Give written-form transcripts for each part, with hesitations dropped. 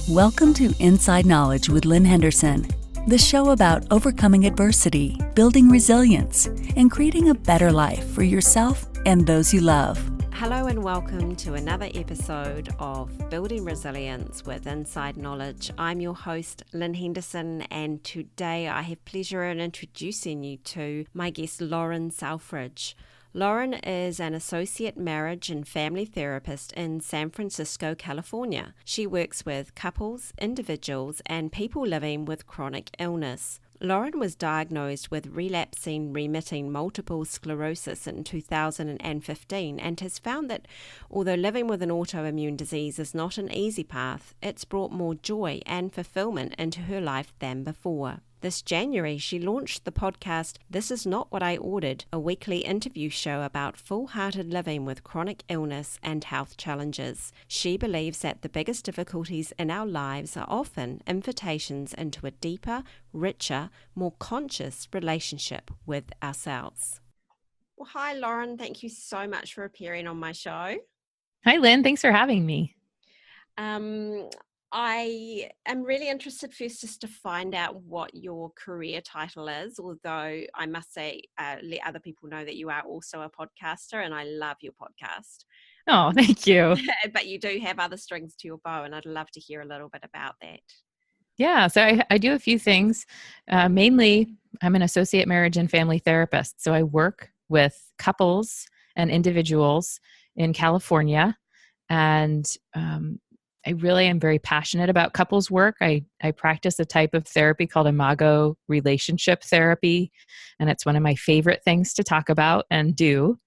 Welcome to Inside Knowledge with Lynn Henderson, the show about overcoming adversity, building resilience, and creating a better life for yourself and those you love. Hello and welcome to another episode of Building Resilience with Inside Knowledge. I'm your host, Lynn Henderson, and today I have pleasure in introducing you to my guest, Lauren Selfridge. Lauren is an associate marriage and family therapist in San Francisco, California. She works with couples, individuals, and people living with chronic illness. Lauren was diagnosed with relapsing remitting multiple sclerosis in 2015 and has found that although living with an autoimmune disease is not an easy path, it's brought more joy and fulfillment into her life than before. This January, she launched the podcast This Is Not What I Ordered, a weekly interview show about full-hearted living with chronic illness and health challenges. She believes that the biggest difficulties in our lives are often invitations into a deeper, richer, more conscious relationship with ourselves. Well, hi, Lauren. Thank you so much for appearing on my show. Hi, Lynn. Thanks for having me. I am really interested first just to find out what your career title is, although I must say, let other people know that you are also a podcaster and I love your podcast. Oh, thank you. But you do have other strings to your bow and I'd love to hear a little bit about that. Yeah, so I do a few things. Mainly, I'm an associate marriage and family therapist. So I work with couples and individuals in California. And I really am very passionate about couples work. I practice a type of therapy called imago relationship therapy, and it's one of my favorite things to talk about and do.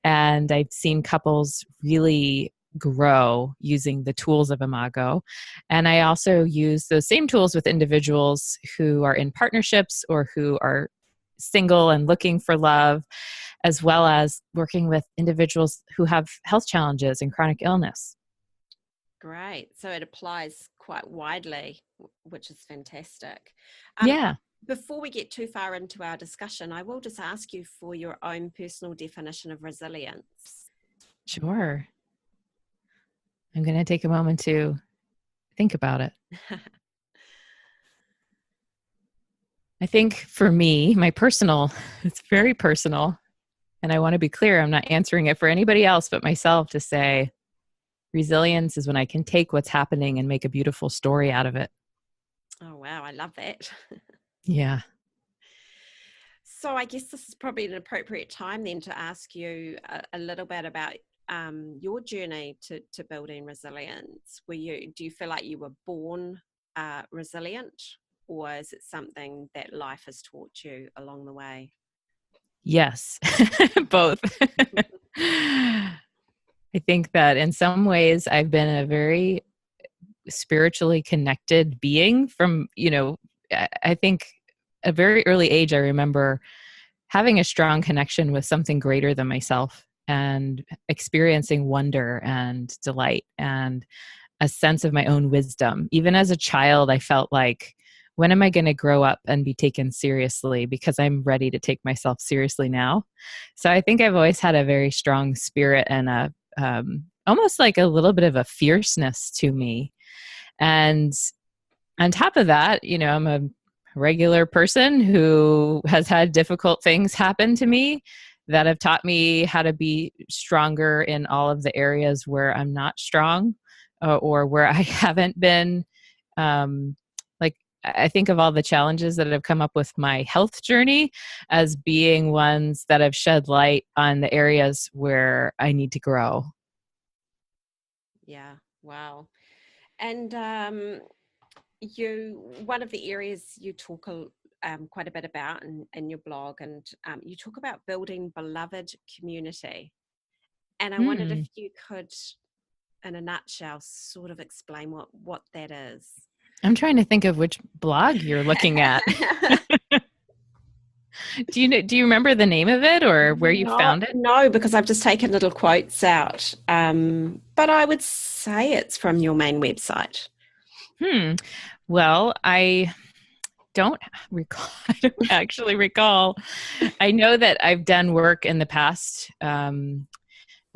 And I've seen couples really grow using the tools of imago. And I also use those same tools with individuals who are in partnerships or who are single and looking for love, as well as working with individuals who have health challenges and chronic illness. Great. So it applies quite widely, which is fantastic. Yeah. Before we get too far into our discussion, I will just ask you for your own personal definition of resilience. Sure. I'm going to take a moment to think about it. I think for me, it's very personal. And I want to be clear, I'm not answering it for anybody else but myself to say, resilience is when I can take what's happening and make a beautiful story out of it. Oh, wow. I love that. Yeah. So I guess this is probably an appropriate time then to ask you a little bit about your journey to building resilience. Do you feel like you were born resilient, or is it something that life has taught you along the way? Yes, both. I think that in some ways I've been a very spiritually connected being from, I think at a very early age, I remember having a strong connection with something greater than myself and experiencing wonder and delight and a sense of my own wisdom. Even as a child, I felt like, when am I going to grow up and be taken seriously? Because I'm ready to take myself seriously now. So I think I've always had a very strong spirit and almost like a little bit of a fierceness to me. And on top of that, I'm a regular person who has had difficult things happen to me that have taught me how to be stronger in all of the areas where I'm not strong or where I haven't been. I think of all the challenges that have come up with my health journey as being ones that have shed light on the areas where I need to grow. Yeah. Wow. And one of the areas you talk quite a bit about in your blog, and you talk about building beloved community. And I wondered if you could, in a nutshell, sort of explain what that is. I'm trying to think of which blog you're looking at. Do you remember the name of it or where you found it? No, because I've just taken little quotes out. But I would say it's from your main website. Well, I don't actually recall. I know that I've done work in the past at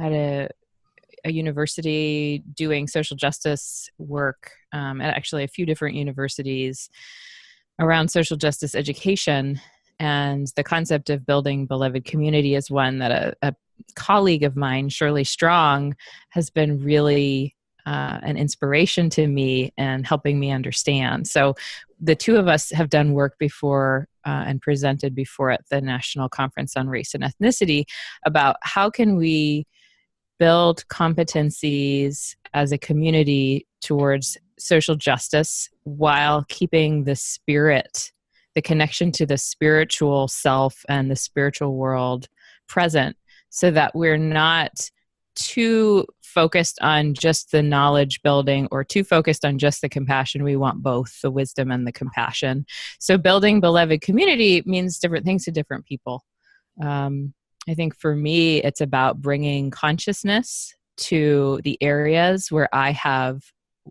a a university doing social justice work at actually a few different universities around social justice education. And the concept of building beloved community is one that a colleague of mine, Shirley Strong, has been really an inspiration to me and helping me understand. So the two of us have done work before and presented before at the National Conference on Race and Ethnicity about how can we build competencies as a community towards social justice while keeping the spirit, the connection to the spiritual self and the spiritual world present, so that we're not too focused on just the knowledge building or too focused on just the compassion. We want both the wisdom and the compassion. So building beloved community means different things to different people. I think for me, it's about bringing consciousness to the areas where I have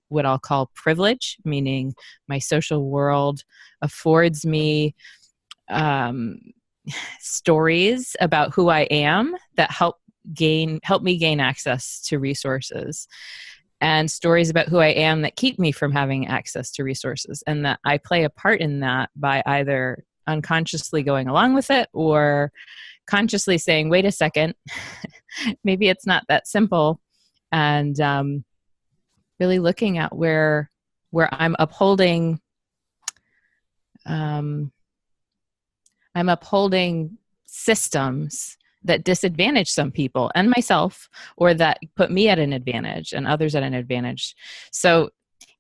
what I'll call privilege, meaning my social world affords me stories about who I am that help me gain access to resources, and stories about who I am that keep me from having access to resources, and that I play a part in that by either unconsciously going along with it or consciously saying, wait a second, maybe it's not that simple, and really looking at where I'm upholding systems that disadvantage some people and myself, or that put me at an advantage and others at an advantage. So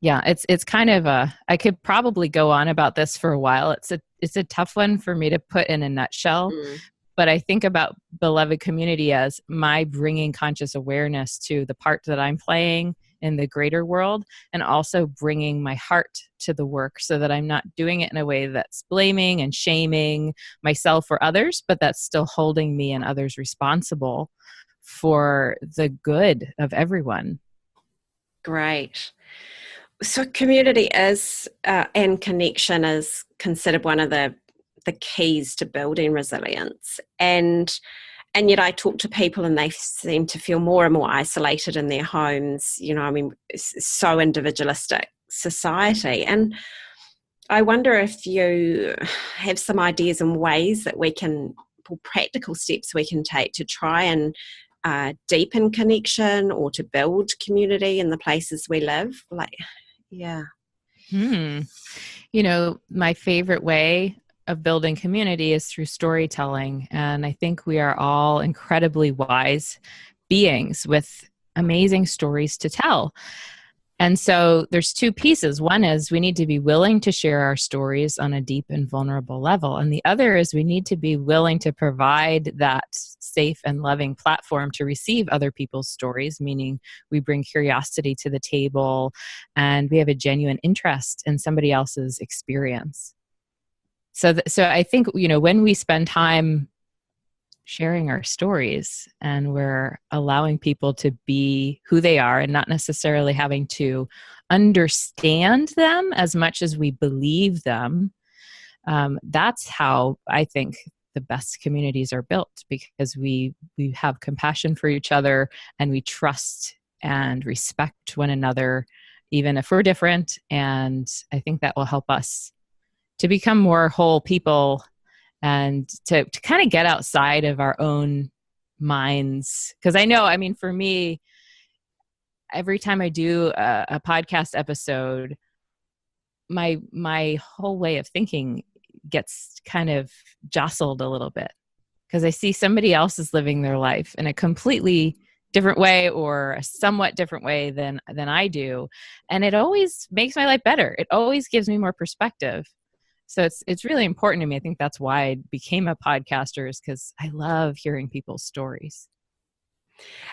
yeah, it's kind of I could probably go on about this for a while. It's a tough one for me to put in a nutshell, but I think about beloved community as my bringing conscious awareness to the part that I'm playing in the greater world, and also bringing my heart to the work so that I'm not doing it in a way that's blaming and shaming myself or others, but that's still holding me and others responsible for the good of everyone. Great. So community is and connection is considered one of the keys to building resilience. And yet I talk to people and they seem to feel more and more isolated in their homes. It's so individualistic society. And I wonder if you have some ideas and ways that we can, practical steps we can take to try and deepen connection or to build community in the places we live. My favorite way of building community is through storytelling. And I think we are all incredibly wise beings with amazing stories to tell. And so there's two pieces. One is we need to be willing to share our stories on a deep and vulnerable level. And the other is we need to be willing to provide that safe and loving platform to receive other people's stories, meaning we bring curiosity to the table and we have a genuine interest in somebody else's experience. So I think, when we spend time sharing our stories and we're allowing people to be who they are and not necessarily having to understand them as much as we believe them, that's how I think the best communities are built, because we have compassion for each other and we trust and respect one another, even if we're different. And I think that will help us to become more whole people and to kind of get outside of our own minds. Because I know, for me, every time I do a podcast episode, my whole way of thinking gets kind of jostled a little bit, because I see somebody else is living their life in a completely different way or a somewhat different way than I do. And it always makes my life better. It always gives me more perspective. So it's really important to me. I think that's why I became a podcaster, is because I love hearing people's stories.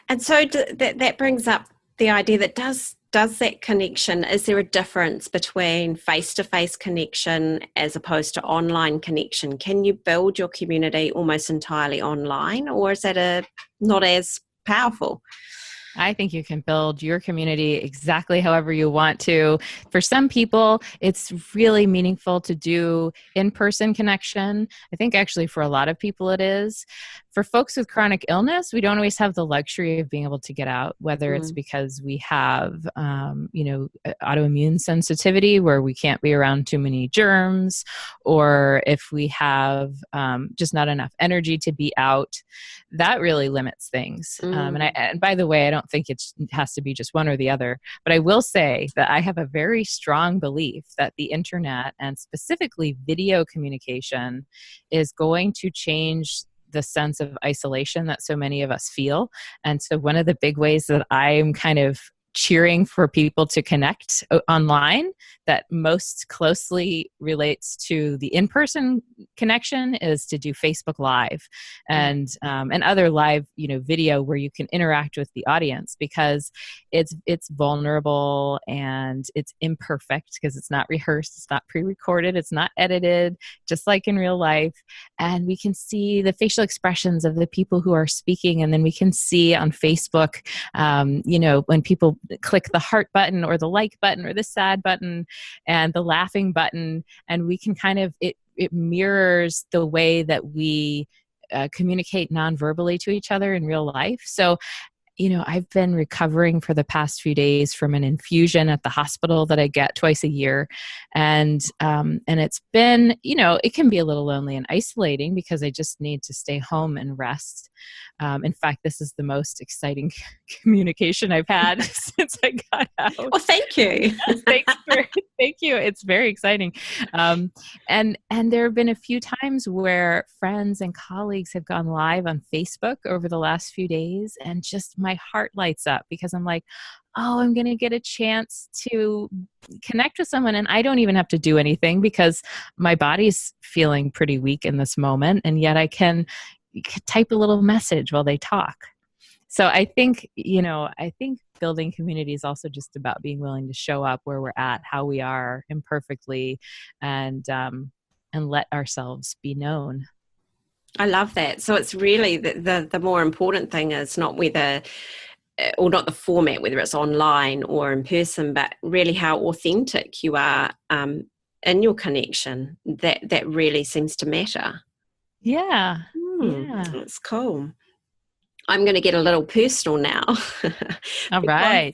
And so that brings up the idea that does that connection, is there a difference between face-to-face connection as opposed to online connection? Can you build your community almost entirely online, or is that not as powerful? I think you can build your community exactly however you want to. For some people, it's really meaningful to do in-person connection. I think actually for a lot of people it is. For folks with chronic illness, we don't always have the luxury of being able to get out, whether it's because we have, autoimmune sensitivity where we can't be around too many germs, or if we have just not enough energy to be out. That really limits things. And by the way, I don't think it has to be just one or the other, but I will say that I have a very strong belief that the internet, and specifically video communication, is going to change the sense of isolation that so many of us feel. And so one of the big ways that I'm kind of cheering for people to connect online that most closely relates to the in-person connection is to do Facebook Live and other live, video where you can interact with the audience, because it's vulnerable and it's imperfect because it's not rehearsed, it's not pre-recorded, it's not edited, just like in real life. And we can see the facial expressions of the people who are speaking, and then we can see on Facebook, when people click the heart button or the like button or the sad button and the laughing button, and we can kind of, it mirrors the way that we communicate non-verbally to each other in real life. So, I've been recovering for the past few days from an infusion at the hospital that I get twice a year. And it's been, it can be a little lonely and isolating because I just need to stay home and rest. In fact, this is the most exciting communication I've had since I got out. Well, thank you. Thank you. It's very exciting. And there have been a few times where friends and colleagues have gone live on Facebook over the last few days, and just my heart lights up because I'm like, oh, I'm going to get a chance to connect with someone, and I don't even have to do anything because my body's feeling pretty weak in this moment, and yet I can type a little message while they talk. So I think, building community is also just about being willing to show up where we're at, how we are imperfectly, and let ourselves be known. I love that. So it's really the more important thing is not whether, or not the format, whether it's online or in person, but really how authentic you are in your connection. That really seems to matter. Yeah. That's cool. I'm going to get a little personal now. All right.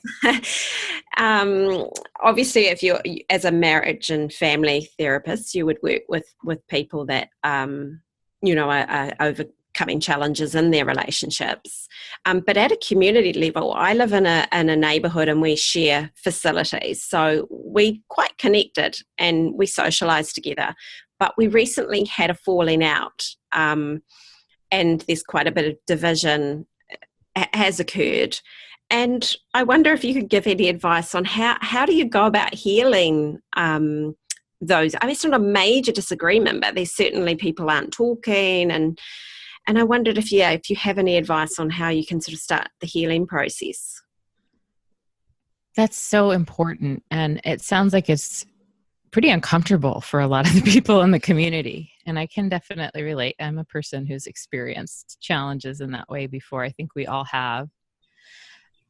Obviously, if you're as a marriage and family therapist, you would work with people that are overcoming challenges in their relationships. But at a community level, I live in a neighbourhood and we share facilities, so we quite connected and we socialise together. But we recently had a falling out. And there's quite a bit of division has occurred. And I wonder if you could give any advice on how do you go about healing those? I mean, it's not a major disagreement, but there's certainly people aren't talking. And I wondered if you have any advice on how you can sort of start the healing process. That's so important. And it sounds like it's pretty uncomfortable for a lot of the people in the community. And I can definitely relate. I'm a person who's experienced challenges in that way before. I think we all have.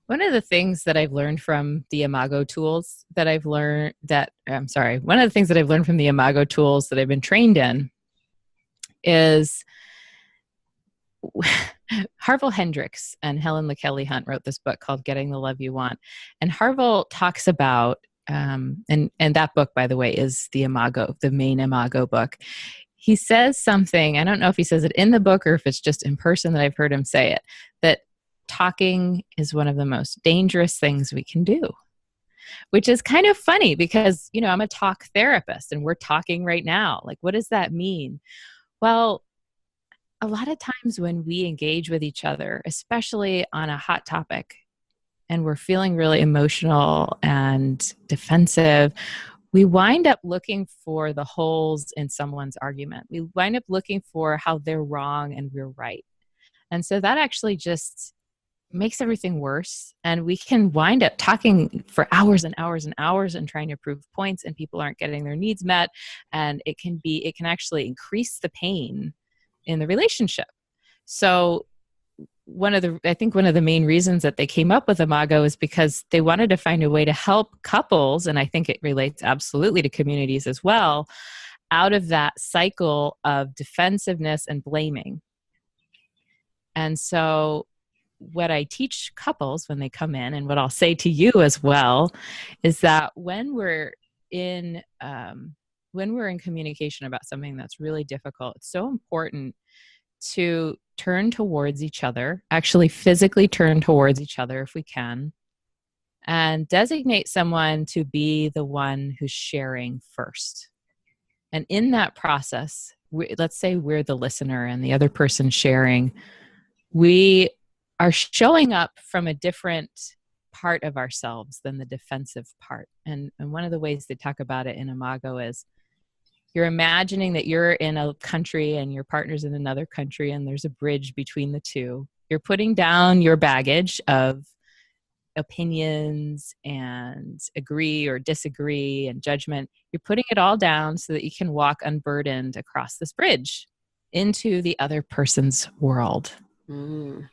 One of the things that I've learned from the Imago tools one of the things that I've learned from the Imago tools that I've been trained in is Harville Hendrix and Helen LaKelly Hunt wrote this book called Getting the Love You Want. And Harville talks about and that book, by the way, is the main Imago book. He says something, I don't know if he says it in the book or if it's just in person that I've heard him say it, that talking is one of the most dangerous things we can do, which is kind of funny because, I'm a talk therapist and we're talking right now. Like, what does that mean? Well, a lot of times when we engage with each other, especially on a hot topic, and we're feeling really emotional and defensive, we wind up looking for the holes in someone's argument. We wind up looking for how they're wrong and we're right. And so that actually just makes everything worse. And we can wind up talking for hours and hours and hours and trying to prove points, and people aren't getting their needs met. And it can actually increase the pain in the relationship. So I think one of the main reasons that they came up with Imago is because they wanted to find a way to help couples, and I think it relates absolutely to communities as well, out of that cycle of defensiveness and blaming. And so what I teach couples when they come in, and what I'll say to you as well, is that when we're in communication about something that's really difficult, it's so important to turn towards each other, actually physically turn towards each other if we can, and designate someone to be the one who's sharing first. And in that process, let's say we're the listener and the other person sharing, we are showing up from a different part of ourselves than the defensive part. And one of the ways they talk about it in Imago is you're imagining that you're in a country and your partner's in another country and there's a bridge between the two. You're putting down your baggage of opinions and agree or disagree and judgment. You're putting it all down so that you can walk unburdened across this bridge into the other person's world. Mm.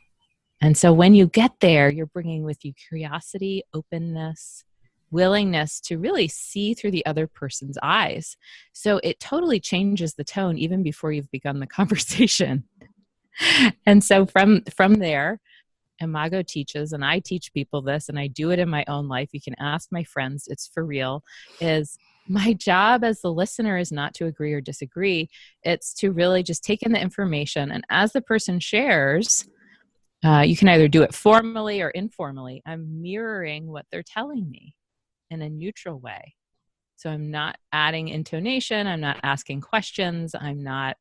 And so when you get there, you're bringing with you curiosity, openness, willingness to really see through the other person's eyes. So it totally changes the tone even before you've begun the conversation. And so from there, Imago teaches, and I teach people this, and I do it in my own life. You can ask my friends, it's for real, is my job as the listener is not to agree or disagree. It's to really just take in the information. And as the person shares, you can either do it formally or informally. I'm mirroring what they're telling me in a neutral way. So I'm not adding intonation. I'm not asking questions. I'm not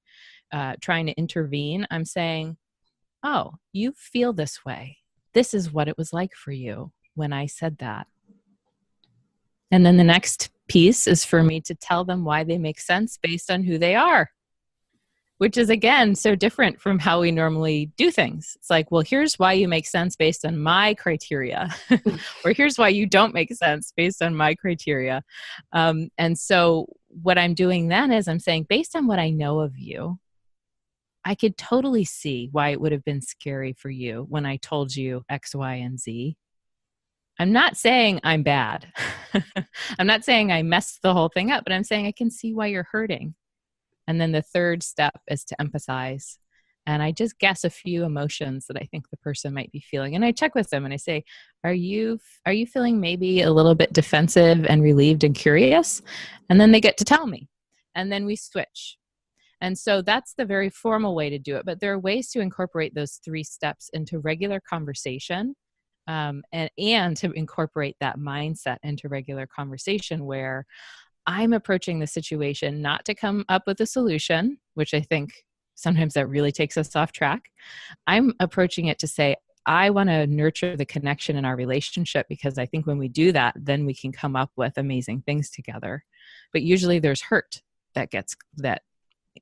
trying to intervene. I'm saying, oh, you feel this way. This is what it was like for you when I said that. And then the next piece is for me to tell them why they make sense based on who they are, which is, again, so different from how we normally do things. It's like, well, here's why you make sense based on my criteria, or here's why you don't make sense based on my criteria. And so what I'm doing then is I'm saying, based on what I know of you, I could totally see why it would have been scary for you when I told you X, Y, and Z. I'm not saying I'm bad. I'm not saying I messed the whole thing up, but I'm saying I can see why you're hurting. And then the third step is to empathize. And I just guess a few emotions that I think the person might be feeling. And I check with them and I say, are you feeling maybe a little bit defensive and relieved and curious? And then they get to tell me. And then we switch. And so that's the very formal way to do it. But there are ways to incorporate those 3 steps into regular conversation, and to incorporate that mindset into regular conversation where I'm approaching the situation not to come up with a solution, which I think sometimes that really takes us off track. I'm approaching it to say, I want to nurture the connection in our relationship, because I think when we do that, then we can come up with amazing things together. But usually there's hurt that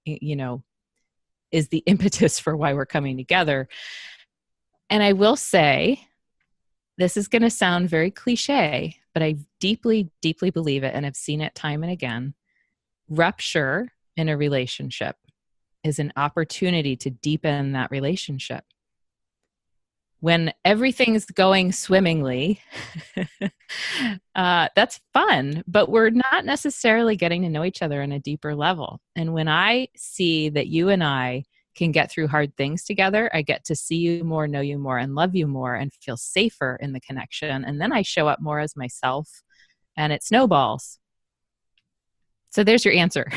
is the impetus for why we're coming together. And I will say, this is going to sound very cliche, but I deeply, deeply believe it, and I've seen it time and again. Rupture in a relationship is an opportunity to deepen that relationship. When everything's going swimmingly, that's fun, but we're not necessarily getting to know each other on a deeper level. And when I see that you and I can get through hard things together, I get to see you more, know you more, and love you more, and feel safer in the connection. And then I show up more as myself, and it snowballs. So there's your answer.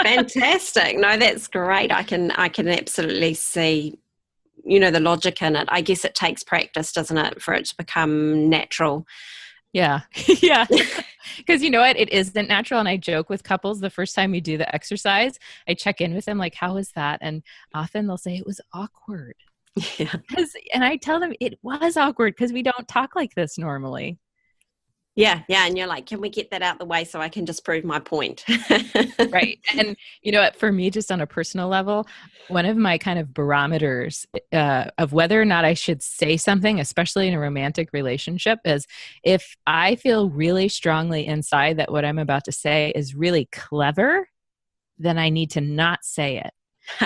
Fantastic. No, that's great. I can absolutely see, the logic in it. I guess it takes practice, doesn't it, for it to become natural? Yeah. Yeah. Because you know what? It isn't natural. And I joke with couples the first time we do the exercise, I check in with them like, how was that? And often they'll say it was awkward. Yeah. And I tell them it was awkward because we don't talk like this normally. Yeah. Yeah. And you're like, can we get that out the way so I can just prove my point? Right. And you know what, for me, just on a personal level, one of my kind of barometers of whether or not I should say something, especially in a romantic relationship, is if I feel really strongly inside that what I'm about to say is really clever, then I need to not say it,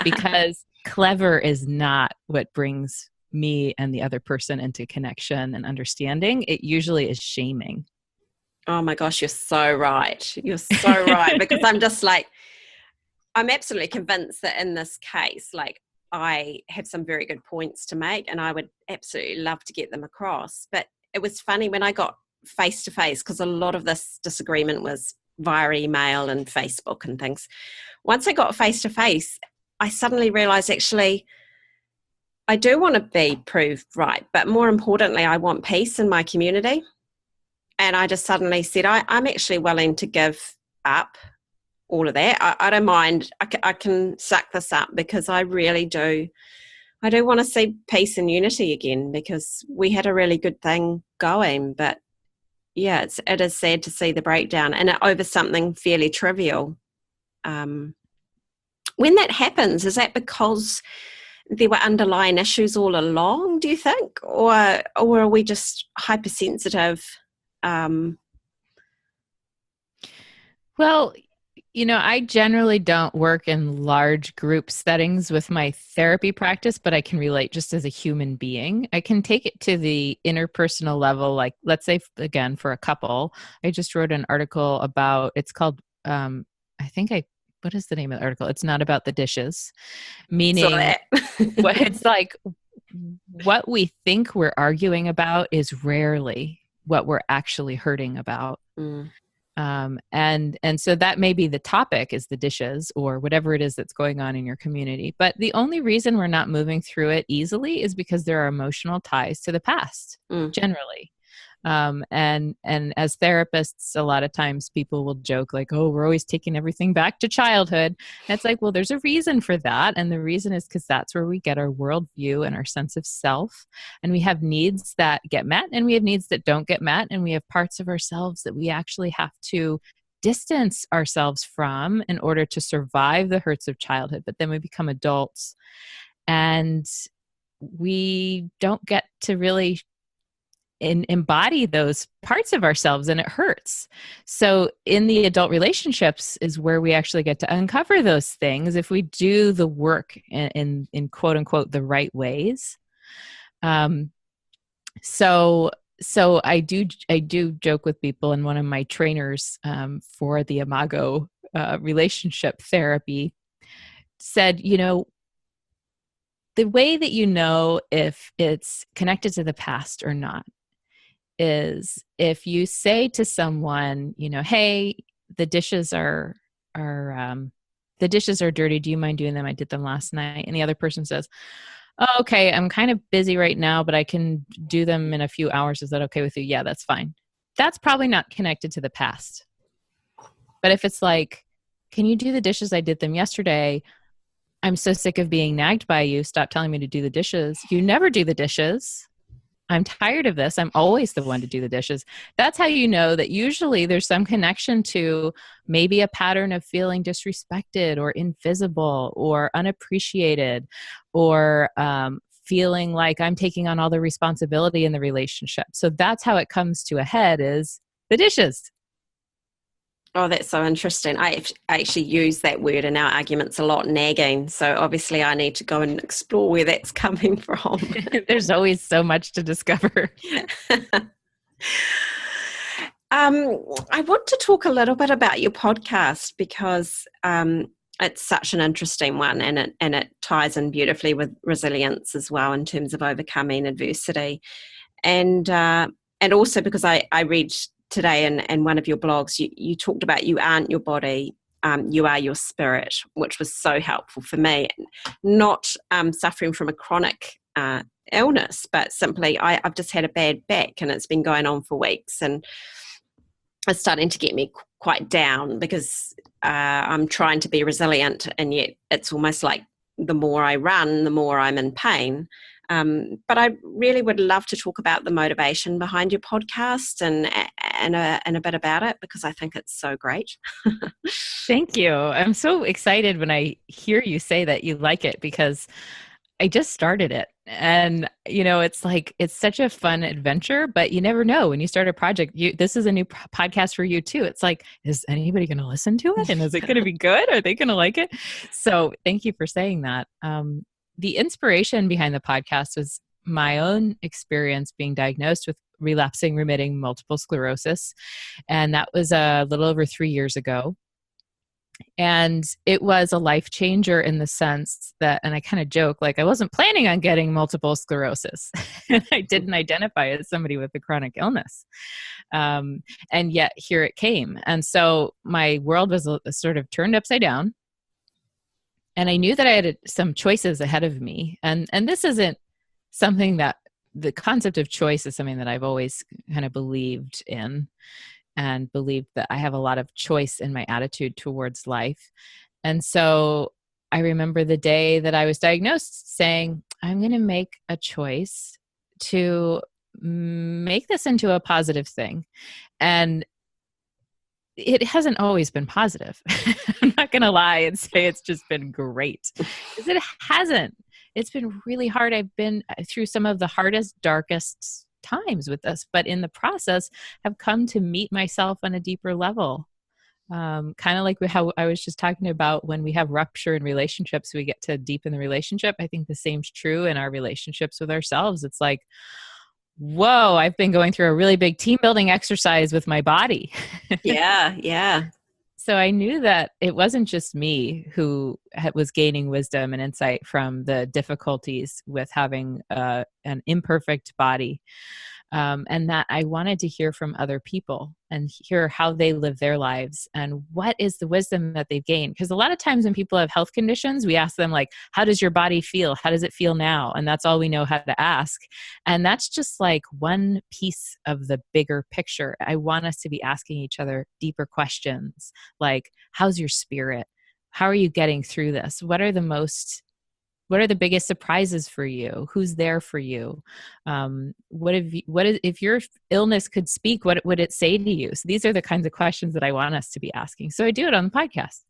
because clever is not what brings me and the other person into connection and understanding. It usually is shaming. Oh my gosh, you're so right. You're so right. Because I'm just like, I'm absolutely convinced that in this case, like, I have some very good points to make, and I would absolutely love to get them across. But it was funny when I got face to face, because a lot of this disagreement was via email and Facebook and things. Once I got face to face, I suddenly realized, actually, I do want to be proved right, but more importantly, I want peace in my community. And I just suddenly said, I'm actually willing to give up all of that. I don't mind. I can suck this up, because I really do. I do want to see peace and unity again, because we had a really good thing going. But yeah, it is sad to see the breakdown, and over something fairly trivial. When that happens, is that because there were underlying issues all along, do you think? Or are we just hypersensitive? Well, I generally don't work in large group settings with my therapy practice, but I can relate just as a human being. I can take it to the interpersonal level. Like, let's say, again, for a couple, I just wrote an article about, it's called, what is the name of the article? It's not about the dishes, meaning what it's like, what we think we're arguing about is rarely what we're actually hurting about. Mm. And so that may be the topic, is the dishes or whatever it is that's going on in your community. But the only reason we're not moving through it easily is because there are emotional ties to the past, generally. And as therapists, a lot of times people will joke like, oh, we're always taking everything back to childhood. And it's like, well, there's a reason for that. And the reason is because that's where we get our worldview and our sense of self. And we have needs that get met, and we have needs that don't get met. And we have parts of ourselves that we actually have to distance ourselves from in order to survive the hurts of childhood. But then we become adults, and we don't get to really embody those parts of ourselves, and it hurts. So in the adult relationships is where we actually get to uncover those things if we do the work in quote unquote the right ways. So I do joke with people, and one of my trainers for the Imago relationship therapy said, the way that you know if it's connected to the past or not is if you say to someone, hey, the dishes are dirty. Do you mind doing them? I did them last night. And the other person says, oh, okay, I'm kind of busy right now, but I can do them in a few hours. Is that okay with you? Yeah, that's fine. That's probably not connected to the past. But if it's like, can you do the dishes? I did them yesterday. I'm so sick of being nagged by you. Stop telling me to do the dishes. You never do the dishes. I'm tired of this. I'm always the one to do the dishes. That's how you know that usually there's some connection to maybe a pattern of feeling disrespected or invisible or unappreciated, or feeling like I'm taking on all the responsibility in the relationship. So that's how it comes to a head, is the dishes. Oh, that's so interesting. I actually use that word in our arguments a lot, nagging. So obviously I need to go and explore where that's coming from. There's always so much to discover. I want to talk a little bit about your podcast, because it's such an interesting one, and it ties in beautifully with resilience as well, in terms of overcoming adversity. And also because I read today in one of your blogs, you talked about you aren't your body, you are your spirit, which was so helpful for me. Not suffering from a chronic illness, but simply I've just had a bad back, and it's been going on for weeks, and it's starting to get me quite down, because I'm trying to be resilient, and yet it's almost like the more I run, the more I'm in pain. But I really would love to talk about the motivation behind your podcast and a bit about it, because I think it's so great. Thank you. I'm so excited when I hear you say that you like it, because I just started it. And, it's like, it's such a fun adventure, but you never know when you start a project. This is a new podcast for you too. It's like, is anybody going to listen to it? And is it going to be good? Are they going to like it? So thank you for saying that. The inspiration behind the podcast was my own experience being diagnosed with relapsing remitting multiple sclerosis. And that was a little over 3 years ago. And it was a life changer in the sense that, and I kind of joke, like I wasn't planning on getting multiple sclerosis. I didn't identify as somebody with a chronic illness. And yet here it came. And so my world was sort of turned upside down. And I knew that I had some choices ahead of me. And this isn't something that the concept of choice is something that I've always kind of believed in, and believed that I have a lot of choice in my attitude towards life. And so I remember the day that I was diagnosed saying, I'm going to make a choice to make this into a positive thing. And it hasn't always been positive. I'm not going to lie and say it's just been great, because it hasn't. It's been really hard. I've been through some of the hardest, darkest times with this, but in the process have come to meet myself on a deeper level. Kind of like how I was just talking about when we have rupture in relationships, we get to deepen the relationship. I think the same's true in our relationships with ourselves. It's like, whoa, I've been going through a really big team building exercise with my body. Yeah. So I knew that it wasn't just me who was gaining wisdom and insight from the difficulties with having an imperfect body. And that I wanted to hear from other people and hear how they live their lives and what is the wisdom that they've gained. Because a lot of times when people have health conditions, we ask them like, how does your body feel? How does it feel now? And that's all we know how to ask. And that's just like one piece of the bigger picture. I want us to be asking each other deeper questions like, how's your spirit? How are you getting through this? What are the biggest surprises for you? Who's there for you? If your illness could speak, what would it say to you? So these are the kinds of questions that I want us to be asking. So I do it on the podcast.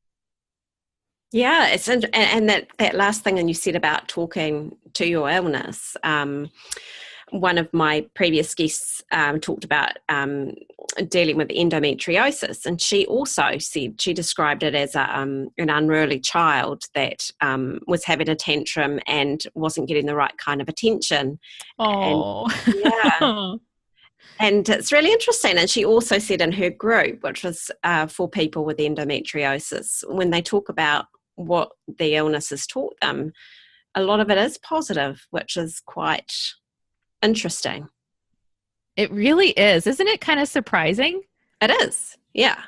Yeah, and that last thing, and you said about talking to your illness. One of my previous guests talked about dealing with endometriosis, and she also said she described it as an unruly child that was having a tantrum and wasn't getting the right kind of attention. Oh, and, yeah. And it's really interesting. And she also said in her group, which was for people with endometriosis, when they talk about what the illness has taught them, a lot of it is positive, which is quite interesting. It really is. Isn't it kind of surprising? It is. Yeah.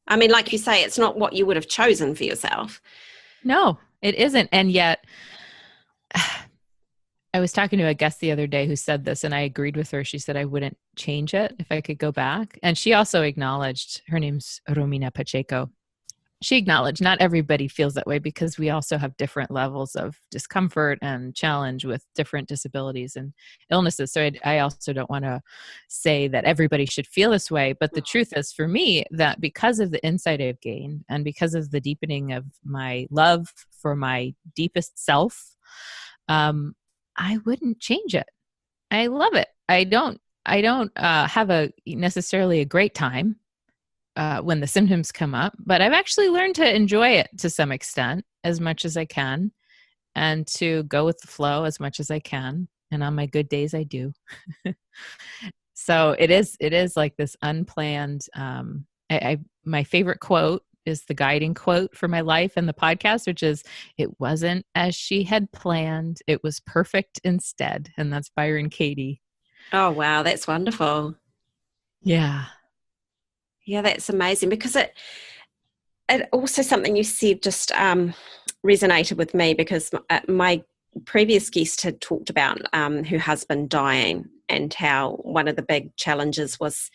I mean, like you say, it's not what you would have chosen for yourself. No, it isn't. And yet, I was talking to a guest the other day who said this, and I agreed with her. She said I wouldn't change it if I could go back. And she also acknowledged, her name's Romina Pacheco. She acknowledged not everybody feels that way because we also have different levels of discomfort and challenge with different disabilities and illnesses. So I also don't want to say that everybody should feel this way. But the truth is for me that because of the insight I've gained and because of the deepening of my love for my deepest self, I wouldn't change it. I love it. I don't have necessarily a great time when the symptoms come up, but I've actually learned to enjoy it to some extent as much as I can and to go with the flow as much as I can. And on my good days, I do. So it is like this unplanned, my favorite quote is the guiding quote for my life and the podcast, which is, it wasn't as she had planned. It was perfect instead. And that's Byron Katie. Oh, wow. That's wonderful. Yeah. Yeah, that's amazing because it also something you said just resonated with me because my previous guest had talked about her husband dying and how one of the big challenges was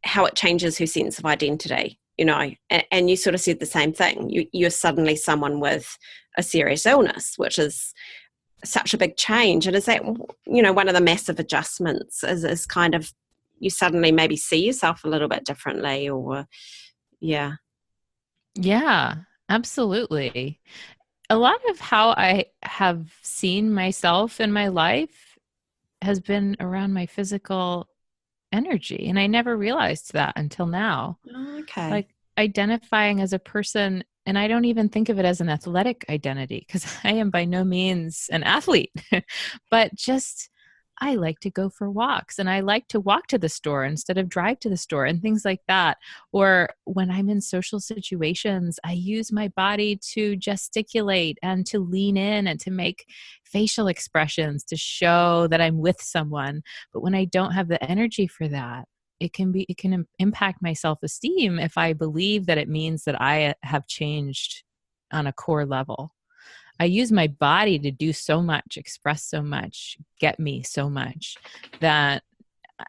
how it changes her sense of identity, you know, and you sort of said the same thing. You're suddenly someone with a serious illness, which is such a big change. And is that, you know, one of the massive adjustments is kind of you suddenly maybe see yourself a little bit differently or, yeah. Yeah, absolutely. A lot of how I have seen myself in my life has been around my physical energy. And I never realized that until now. Oh, okay. Like identifying as a person, and I don't even think of it as an athletic identity because I am by no means an athlete, but just I like to go for walks and I like to walk to the store instead of drive to the store and things like that. Or when I'm in social situations, I use my body to gesticulate and to lean in and to make facial expressions to show that I'm with someone. But when I don't have the energy for that, it can impact my self-esteem if I believe that it means that I have changed on a core level. I use my body to do so much, express so much, get me so much that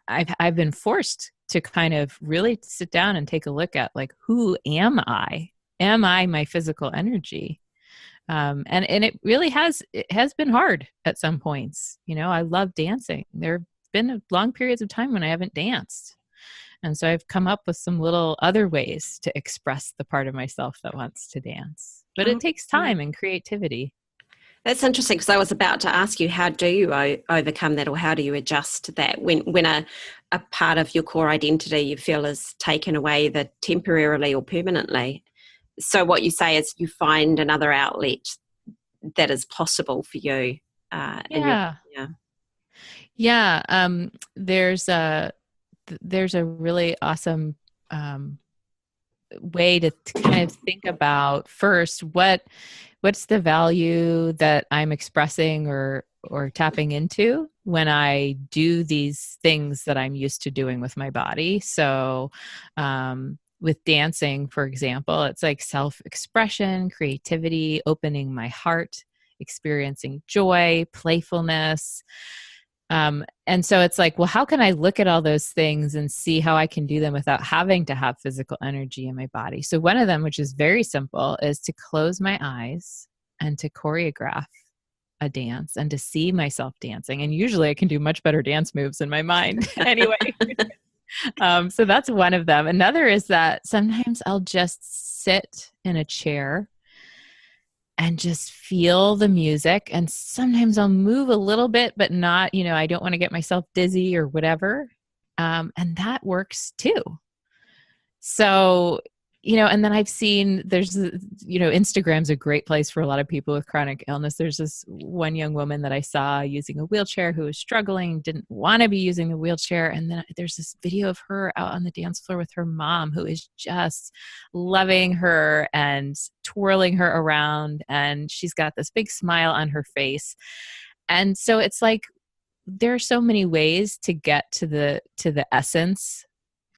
I've been forced to kind of really sit down and take a look at, like, who am I? Am I my physical energy? And it has been hard at some points. I love dancing. There have been long periods of time when I haven't danced. And so I've come up with some little other ways to express the part of myself that wants to dance. But it takes time and creativity. That's interesting, because I was about to ask you, how do you overcome that, or how do you adjust that when a part of your core identity you feel is taken away, either temporarily or permanently? So what you say is you find another outlet that is possible for you. Yeah. There's a really awesome way to kind of think about first what's the value that I'm expressing or tapping into when I do these things that I'm used to doing with my body. So with dancing, for example, it's like self-expression, creativity, opening my heart, experiencing joy, playfulness. And so it's like, well, how can I look at all those things and see how I can do them without having to have physical energy in my body? So one of them, which is very simple, is to close my eyes and to choreograph a dance and to see myself dancing. And usually I can do much better dance moves in my mind anyway. So that's one of them. Another is that sometimes I'll just sit in a chair and just feel the music. And sometimes I'll move a little bit, but not, I don't want to get myself dizzy or whatever. And that works too. So, and then I've seen Instagram's a great place for a lot of people with chronic illness. There's this one young woman that I saw using a wheelchair who was struggling, didn't want to be using the wheelchair. And then there's this video of her out on the dance floor with her mom, who is just loving her and twirling her around. And she's got this big smile on her face. And so it's like, there are so many ways to get to the essence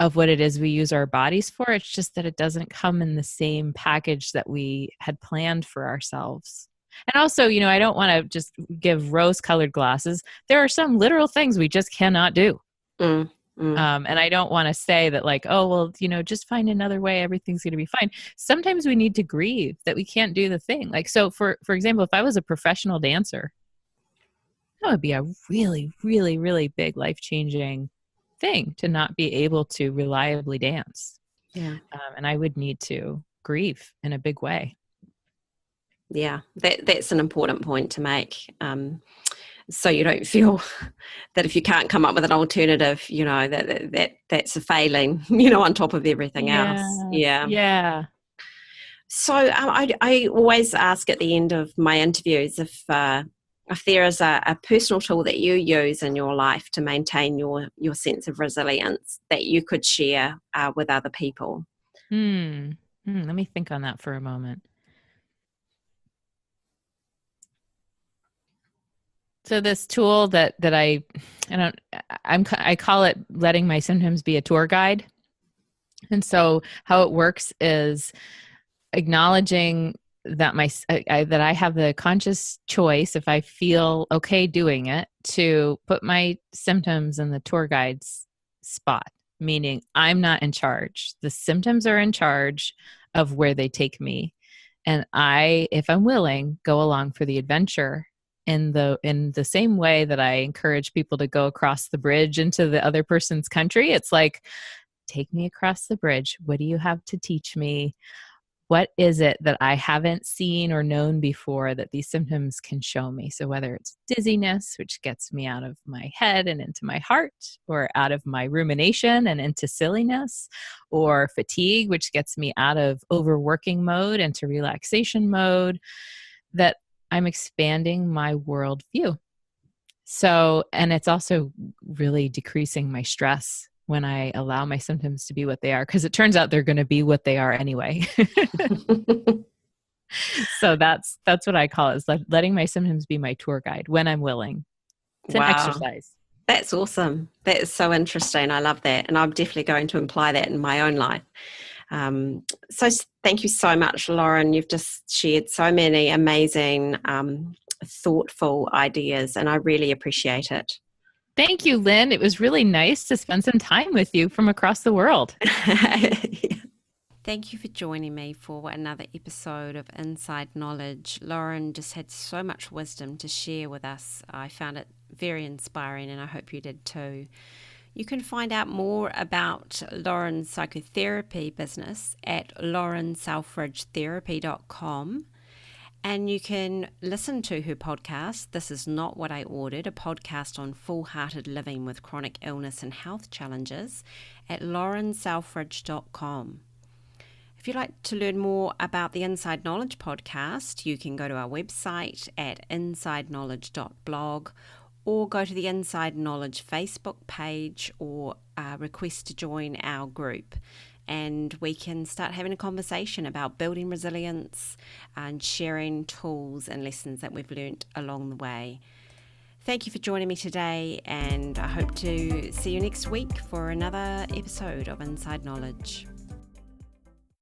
of what it is we use our bodies for. It's just that it doesn't come in the same package that we had planned for ourselves. And also, I don't want to just give rose-colored glasses. There are some literal things we just cannot do. And I don't want to say that, like, oh, well, just find another way, everything's going to be fine. Sometimes we need to grieve that we can't do the thing. Like, so for example, if I was a professional dancer, that would be a really, really, really big life-changing thing to not be able to reliably dance. Yeah. And I would need to grieve in a big way. Yeah, that's an important point to make. So you don't feel that if you can't come up with an alternative, that's a failing, on top of everything else. Yeah. Yeah. So I always ask at the end of my interviews if there is a personal tool that you use in your life to maintain your sense of resilience that you could share with other people. Let me think on that for a moment. So this tool that I call it letting my symptoms be a tour guide. And so how it works is acknowledging that that I have the conscious choice, if I feel okay doing it, to put my symptoms in the tour guide's spot, meaning I'm not in charge. The symptoms are in charge of where they take me. And I, if I'm willing, go along for the adventure in the same way that I encourage people to go across the bridge into the other person's country. It's like, take me across the bridge. What do you have to teach me? What is it that I haven't seen or known before that these symptoms can show me? So whether it's dizziness, which gets me out of my head and into my heart, or out of my rumination and into silliness, or fatigue, which gets me out of overworking mode into relaxation mode, that I'm expanding my worldview. So, and it's also really decreasing my stress when I allow my symptoms to be what they are, because it turns out they're going to be what they are anyway. So that's what I call it, is letting my symptoms be my tour guide when I'm willing. It's an Wow. exercise. That's awesome. That is so interesting. I love that. And I'm definitely going to apply that in my own life. So thank you so much, Lauren. You've just shared so many amazing, thoughtful ideas, and I really appreciate it. Thank you, Lynn. It was really nice to spend some time with you from across the world. Thank you for joining me for another episode of Inside Knowledge. Lauren just had so much wisdom to share with us. I found it very inspiring, and I hope you did too. You can find out more about Lauren's psychotherapy business at laurenselfridgetherapy.com. And you can listen to her podcast, This Is Not What I Ordered, a podcast on full-hearted living with chronic illness and health challenges, at laurenselfridge.com. If you'd like to learn more about the Inside Knowledge podcast, you can go to our website at insideknowledge.blog, or go to the Inside Knowledge Facebook page, or request to join our group. And we can start having a conversation about building resilience and sharing tools and lessons that we've learnt along the way. Thank you for joining me today, and I hope to see you next week for another episode of Inside Knowledge.